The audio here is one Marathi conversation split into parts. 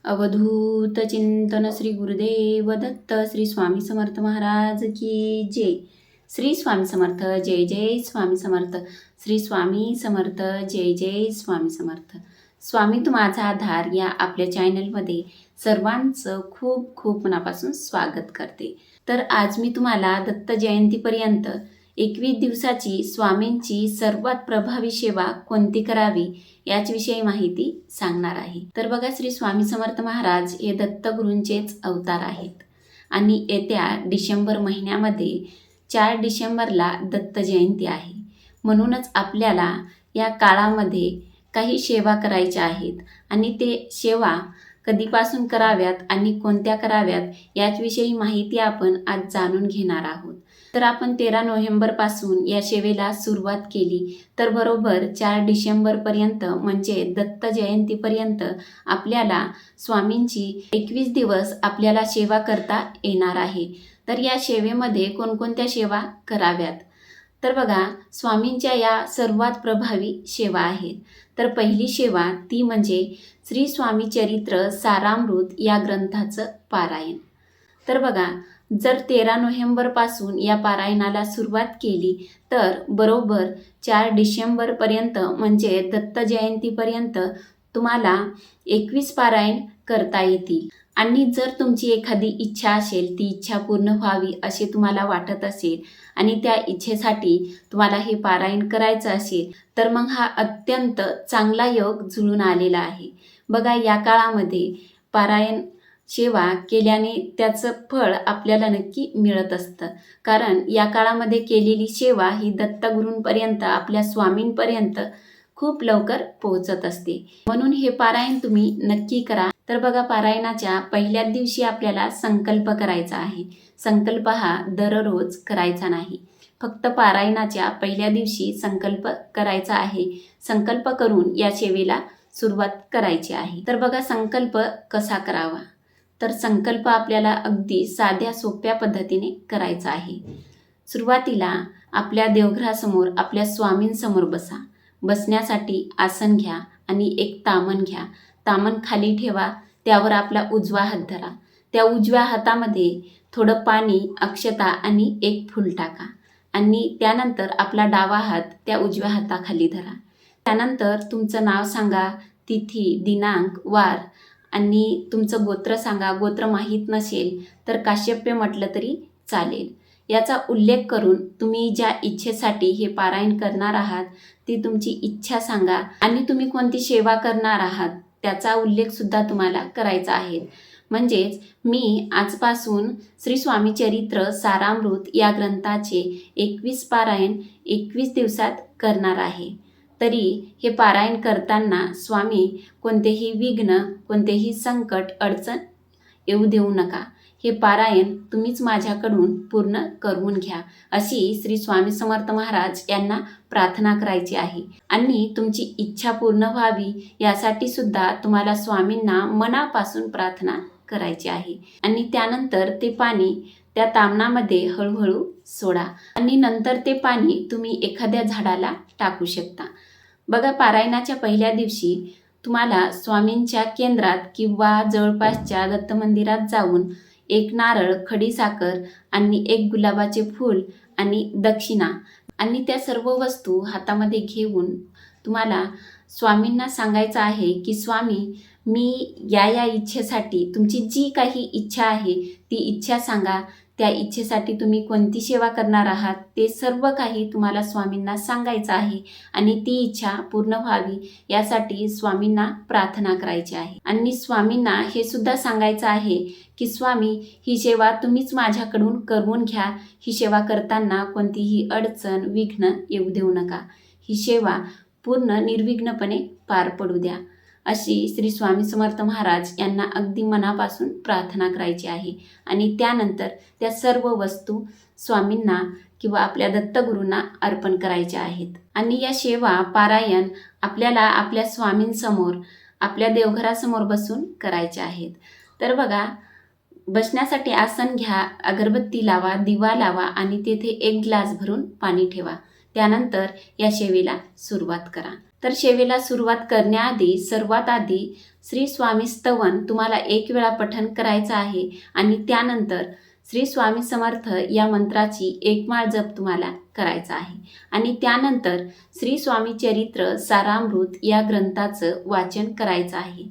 अवधूत चिंतन श्री गुरुदेव दत्त श्री स्वामी समर्थ महाराज की जय। श्री स्वामी समर्थ जय जय स्वामी समर्थ। श्री स्वामी समर्थ जय जय स्वामी समर्थ। स्वामी तू माझा आधार या आपल्या चॅनलमध्ये सर्वांचं खूप खूप मनापासून स्वागत करते। तर आज मी तुम्हाला दत्त जयंतीपर्यंत 21 दिवसाची स्वामींची सर्वात प्रभावी सेवा कोणती करावी याचविषयी माहिती सांगणार आहे। तर बघा, श्री स्वामी समर्थ महाराज हे दत्तगुरूंचेच अवतार आहेत आणि येत्या डिसेंबर महिन्यामध्ये 4 डिसेंबरला दत्त जयंती आहे। म्हणूनच आपल्याला या काळामध्ये काही सेवा करायच्या आहेत आणि ते सेवा कधीपासून कराव्यात आणि कोणत्या कराव्यात याचविषयी माहिती आपण आज जाणून घेणार आहोत। तर आपण 13 नोव्हेंबरपासून या सेवेला सुरुवात केली तर बरोबर 4 डिसेंबरपर्यंत म्हणजे दत्त जयंतीपर्यंत आपल्याला स्वामींची 21 दिवस आपल्याला सेवा करता येणार आहे। तर या सेवेमध्ये कोणकोणत्या सेवा कराव्यात तर बघा, स्वामींच्या या सर्वात प्रभावी सेवा आहेत। तर पहिली सेवा ती म्हणजे श्री स्वामी चरित्र सारामृत या ग्रंथाचं पारायण। तर बघा, जर 13 नोव्हेंबरपासून या पारायणाला सुरुवात केली तर बरोबर 4 डिसेंबरपर्यंत म्हणजे दत्त जयंतीपर्यंत तुम्हाला 21 पारायण करता येतील। आणि जर तुमची एखादी इच्छा असेल, ती इच्छा पूर्ण व्हावी असे तुम्हाला वाटत असेल आणि त्या इच्छेसाठी तुम्हाला हे पारायण करायचं असेल तर मग हा अत्यंत चांगला योग जुळून आलेला आहे। बघा, या काळामध्ये पारायण सेवा केल्याने त्याचं फळ आपल्याला नक्की मिळत असतं, कारण या काळामध्ये केलेली सेवा ही दत्तगुरूंपर्यंत आपल्या स्वामींपर्यंत खूप लवकर पोहोचत असते। म्हणून हे पारायण तुम्ही नक्की करा। तर बघा, पारायणाच्या पहिल्या दिवशी आपल्याला संकल्प करायचा आहे। संकल्प हा दररोज करायचा नाही, फक्त पारायणाच्या पहिल्या दिवशी संकल्प करायचा आहे। संकल्प करून या सेवेला सुरुवात करायची आहे। तर बघा, संकल्प कसा करावा तर संकल्प आपल्याला अगदी साध्या सोप्या पद्धतीने करायचा आहे। सुरुवातीला आपल्या देवघरासमोर आपल्या स्वामींसमोर बसा। बसण्यासाठी आसन घ्या आणि एक तामण घ्या। तामण खाली ठेवा, त्यावर आपला उजवा हात धरा। त्या उजव्या हातामध्ये थोडं पाणी, अक्षता आणि एक फूल टाका आणि त्यानंतर आपला डावा हात त्या उजव्या हाताखाली धरा। त्यानंतर तुमचं नाव सांगा, तिथी, दिनांक, वार आणि तुमचं गोत्र सांगा। गोत्र माहीत नसेल तर काश्यप्य म्हटलं तरी चालेल। याचा उल्लेख करून तुम्ही ज्या इच्छेसाठी हे पारायण करणार आहात ती तुमची इच्छा सांगा आणि तुम्ही कोणती सेवा करणार आहात त्याचा उल्लेख सुद्धा तुम्हाला करायचा आहे। म्हणजेच मी आजपासून श्री स्वामी चरित्र सारामृत या ग्रंथाचे 21 पारायण 21 दिवसात करणार आहे। तरी हे पारायण करताना स्वामी कोणतेही विघ्न, कोणतेही संकट, अडचण येऊ देऊ नका। हे पारायण तुम्हीच माझ्याकडून पूर्ण करून घ्या अशी श्री स्वामी समर्थ महाराज यांना प्रार्थना करायची आहे। आणि तुमची इच्छा पूर्ण व्हावी यासाठी सुद्धा तुम्हाला स्वामींना मनापासून प्रार्थना करायची आहे। आणि त्यानंतर ते पाणी त्या तामणामध्ये हळूहळू सोडा आणि नंतर ते पाणी तुम्ही एखाद्या झाडाला टाकू शकता। बघा, पारायणाच्या पहिल्या दिवशी तुम्हाला स्वामींच्या केंद्रात किंवा जवळपासच्या दत्त मंदिरात जाऊन एक नारळ, खडीसाखर आणि एक गुलाबाचे फूल आणि दक्षिणा आणि त्या सर्व वस्तू हातामध्ये घेऊन तुम्हाला स्वामींना सांगायचं आहे की स्वामी, मी या इच्छेसाठी, तुमची जी काही इच्छा आहे ती इच्छा सांगा। त्या इच्छेसाठी तुम्ही कोणती सेवा करणार आहात ते सर्व काही तुम्हाला स्वामींना सांगायचं आहे आणि ती इच्छा पूर्ण व्हावी यासाठी स्वामींना प्रार्थना करायची आहे। आणि स्वामींना हे सुद्धा सांगायचं आहे की स्वामी, ही सेवा तुम्हीच माझ्याकडून करून घ्या। ही सेवा करताना कोणतीही अडचण, विघ्न येऊ देऊ नका। ही सेवा पूर्ण निर्विघ्नपणे पार पडू द्या अशी श्री स्वामी समर्थ महाराज यांना अगदी मनापासून प्रार्थना करायची आहे। आणि त्यानंतर त्या सर्व वस्तू स्वामींना किंवा आपल्या दत्तगुरूंना अर्पण करायच्या आहेत। आणि या सेवा पारायण आपल्याला आपल्या स्वामींसमोर, आपल्या देवघरासमोर बसून करायच्या आहेत। तर बघा, बसण्यासाठी आसन घ्या, अगरबत्ती लावा, दिवा लावा आणि तेथे एक ग्लास भरून पाणी ठेवा। त्यानंतर या सेवेला सुरुवात करा। तर सेवेला सुरुवात करण्याआधी सर्वात आधी श्री स्वामी स्तवन तुम्हाला 1 वेळा पठण करायचं आहे आणि त्यानंतर श्री स्वामी समर्थ या मंत्राची 1 माळ जप तुम्हाला करायचा आहे आणि त्यानंतर श्री स्वामी चरित्र सारामृत या ग्रंथाचं वाचन करायचं आहे।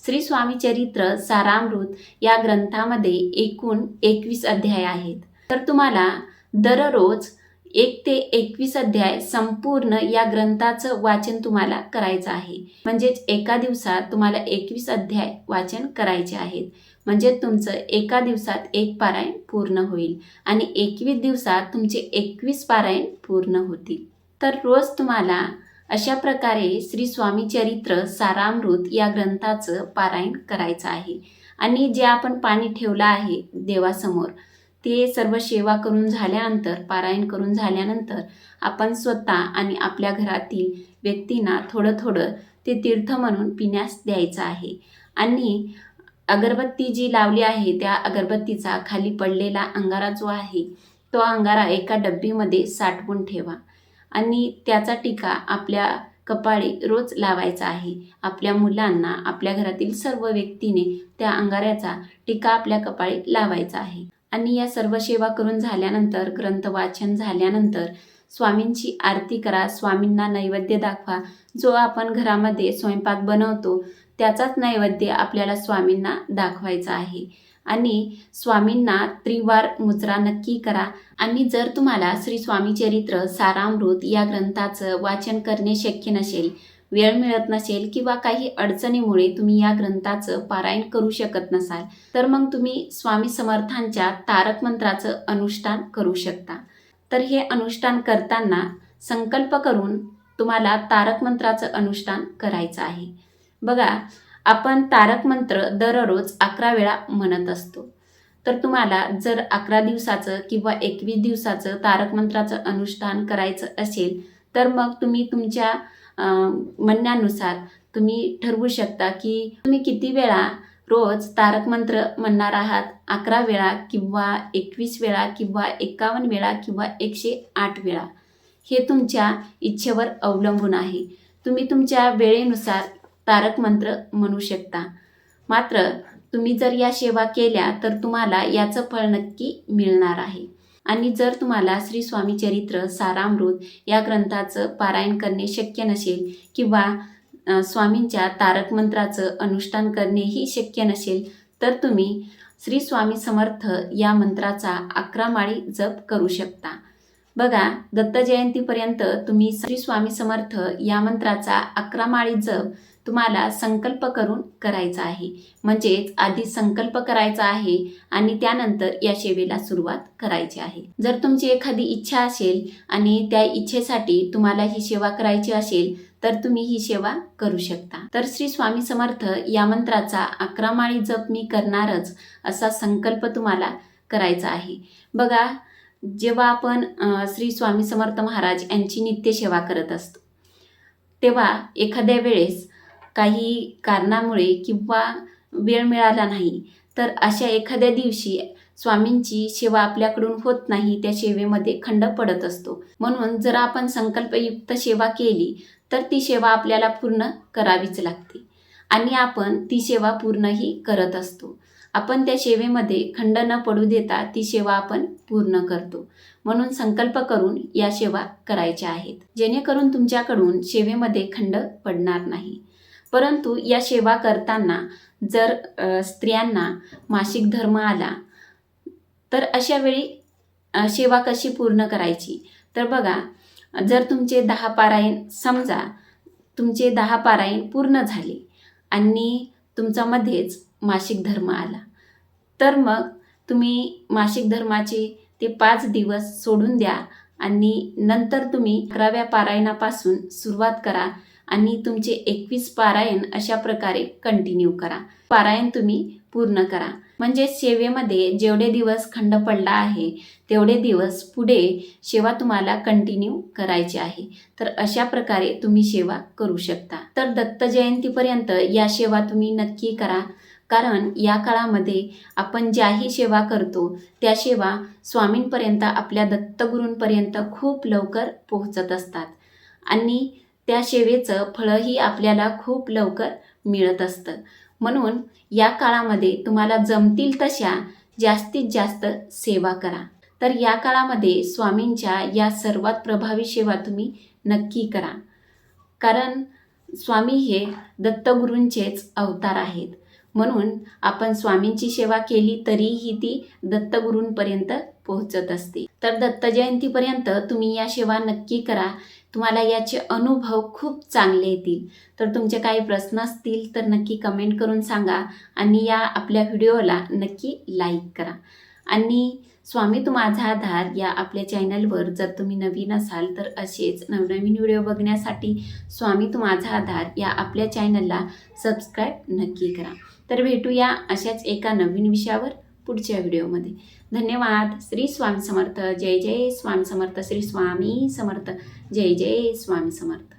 श्री स्वामी चरित्र सारामृत या ग्रंथामध्ये एकूण 21 अध्याय आहेत। तर तुम्हाला दररोज 1 ते 21 अध्याय संपूर्ण या ग्रंथाचं वाचन तुम्हाला करायचं आहे। म्हणजेच एका दिवसात तुम्हाला 21 अध्याय वाचन करायचे आहेत। म्हणजे तुमचं एका दिवसात 1 पारायण पूर्ण होईल आणि 21 दिवसात तुमचे 21 पारायण पूर्ण होतील। तर रोज तुम्हाला अशा प्रकारे श्री स्वामी चरित्र सारामृत या ग्रंथाचं पारायण करायचं आहे आणि जे आपण पाणी ठेवलं आहे देवासमोर ते सर्व सेवा करून झाल्यानंतर, पारायण करून झाल्यानंतर आपण स्वतः आणि आपल्या घरातील व्यक्तींना थोडं थोडं ते तीर्थ म्हणून पिण्यास द्यायचं आहे आणि अगरबत्ती जी लावली आहे त्या अगरबत्तीचा खाली पडलेला अंगारा जो आहे तो अंगारा एका डब्बीमध्ये साठवून ठेवा आणि त्याचा टिका आपल्या कपाळी रोज लावायचा आहे। आपल्या मुलांना, आपल्या घरातील सर्व व्यक्तीने त्या अंगाऱ्याचा टिका आपल्या कपाळी लावायचा आहे आणि या सर्व सेवा करून झाल्यानंतर, ग्रंथ वाचन झाल्यानंतर स्वामींची आरती करा, स्वामींना नैवेद्य दाखवा। जो आपण घरामध्ये स्वयंपाक बनवतो त्याचाच नैवेद्य आपल्याला स्वामींना दाखवायचा आहे आणि स्वामींना त्रिवार मुजरा नक्की करा। आणि जर तुम्हाला श्री स्वामी चरित्र सारामृत या ग्रंथाचं वाचन करणे शक्य नसेल, वेळ मिळत नसेल किंवा काही अडचणीमुळे तुम्ही या ग्रंथाचं पारायण करू शकत नसाल, तर मग तुम्ही स्वामी समर्थांच्या तारक मंत्राचं अनुष्ठान करू शकता। तर हे अनुष्ठान करताना संकल्प करून तुम्हाला तारक मंत्राचं अनुष्ठान करायचं आहे। बघा, आपण तारक मंत्र दररोज 11 वेळा म्हणत असतो। तर तुम्हाला जर 11 दिवसाचं किंवा 21 दिवसाचं तारक मंत्राचं अनुष्ठान करायचं असेल तर मग तुम्ही तुमच्या म्हणण्यानुसार तुम्ही ठरवू शकता की तुम्ही किती वेळा रोज तारक मंत्र म्हणणार आहात। 11 वेळा किंवा 21 वेळा किंवा 51 वेळा किंवा 108 वेळा, हे तुमच्या इच्छेवर अवलंबून आहे। तुम्ही तुमच्या वेळेनुसार तारक मंत्र म्हणू शकता। मात्र तुम्ही जर या सेवा केल्या तर तुम्हाला याचं फळ नक्की मिळणार आहे। आणि जर तुम्हाला श्री स्वामी चरित्र सारामृत या ग्रंथाचं पारायण करणे शक्य नसेल किंवा स्वामींच्या तारक मंत्राचं अनुष्ठान करणेही शक्य नसेल तर तुम्ही श्री स्वामी समर्थ या मंत्राचा 11 माळी जप करू शकता। बघा, दत्त जयंतीपर्यंत तुम्ही श्री स्वामी समर्थ या मंत्राचा 11 माळी जप तुम्हाला संकल्प करून करायचा आहे। म्हणजेच आधी संकल्प करायचा आहे आणि त्यानंतर या सेवेला सुरुवात करायची आहे। जर तुमची एखादी इच्छा असेल आणि त्या इच्छेसाठी तुम्हाला ही सेवा करायची असेल तर तुम्ही ही सेवा करू शकता। तर श्री स्वामी समर्थ या मंत्राचा 11 माळी जप मी करणारच असा संकल्प तुम्हाला करायचा आहे। बघा, जेव्हा आपण श्री स्वामी समर्थ महाराज यांची नित्य सेवा करत असतो तेव्हा एखाद्या वेळेस काही कारणामुळे किंवा वेळ मिळाला नाही तर अशा एखाद्या दिवशी स्वामींची सेवा आपल्याकडून होत नाही, त्या सेवेमध्ये खंड पडत असतो। म्हणून जर आपण संकल्पयुक्त सेवा केली तर ती सेवा आपल्याला पूर्ण करावीच लागते आणि आपण ती सेवा पूर्णही करत असतो। आपण त्या सेवेमध्ये खंड न पडू देता ती सेवा आपण पूर्ण करतो। म्हणून संकल्प करून या सेवा करायच्या आहेत, जेणेकरून तुमच्याकडून सेवेमध्ये खंड पडणार नाही। परंतु या सेवा करताना जर स्त्रियांना मासिक धर्म आला तर अशा वेळी सेवा कशी पूर्ण करायची? तर बघा, जर तुमचे 10 पारायण, समजा तुमचे 10 पारायण पूर्ण झाले आणि तुमच्यामध्येच मासिक धर्म आला तर मग तुम्ही मासिक धर्माचे ते 5 दिवस सोडून द्या आणि नंतर तुम्ही 11व्या पारायणापासून सुरुवात करा आणि तुमचे 21 पारायण अशा प्रकारे कंटिन्यू करा। पारायण तुम्ही पूर्ण करा। म्हणजे सेवेमध्ये जेवढे दिवस खंड पडला आहे तेवढे दिवस पुढे सेवा तुम्हाला कंटिन्यू करायची आहे। तर अशा प्रकारे तुम्ही सेवा करू शकता। तर दत्त जयंतीपर्यंत या सेवा तुम्ही नक्की करा, कारण या काळामध्ये आपण ज्याही सेवा करतो त्या सेवा स्वामींपर्यंत, आपल्या दत्तगुरूंपर्यंत खूप लवकर पोहोचत असतात आणि त्या सेवेचं फळही आपल्याला खूप लवकर मिळत असतं. म्हणून या काळामध्ये तुम्हाला जमतील तशा जास्तीत जास्त सेवा करा. तर या काळामध्ये स्वामींच्या या सर्वात प्रभावी सेवा तुम्ही नक्की करा. कारण स्वामी हे दत्तगुरूंचेच अवतार आहेत. म्हणून आपण स्वामींची सेवा केली तरीही ती दत्तगुरूंपर्यंत पोहोचत असते. तर दत्त जयंतीपर्यंत तुम्ही या सेवा नक्की करा. तुम्हाला याचे अनुभव खूप चांगले येतील. तर तुमचे काही प्रश्न असतील तर नक्की कमेंट करून सांगा आणि या आपल्या व्हिडिओला नक्की लाईक करा. आणि स्वामी तू माझा आधार या आपल्या चॅनलवर जर तुम्ही नवीन असाल तर असेच नवनवीन व्हिडिओ बघण्यासाठी स्वामी तू माझा आधार या आपल्या चॅनलला सबस्क्राईब नक्की करा. तर भेटूया अशाच एका नवीन विषयावर पुढच्या व्हिडिओमध्ये. धन्यवाद. श्री स्वामी समर्थ. जय जय स्वामी समर्थ. श्री स्वामी समर्थ. जय जय स्वामी समर्थ.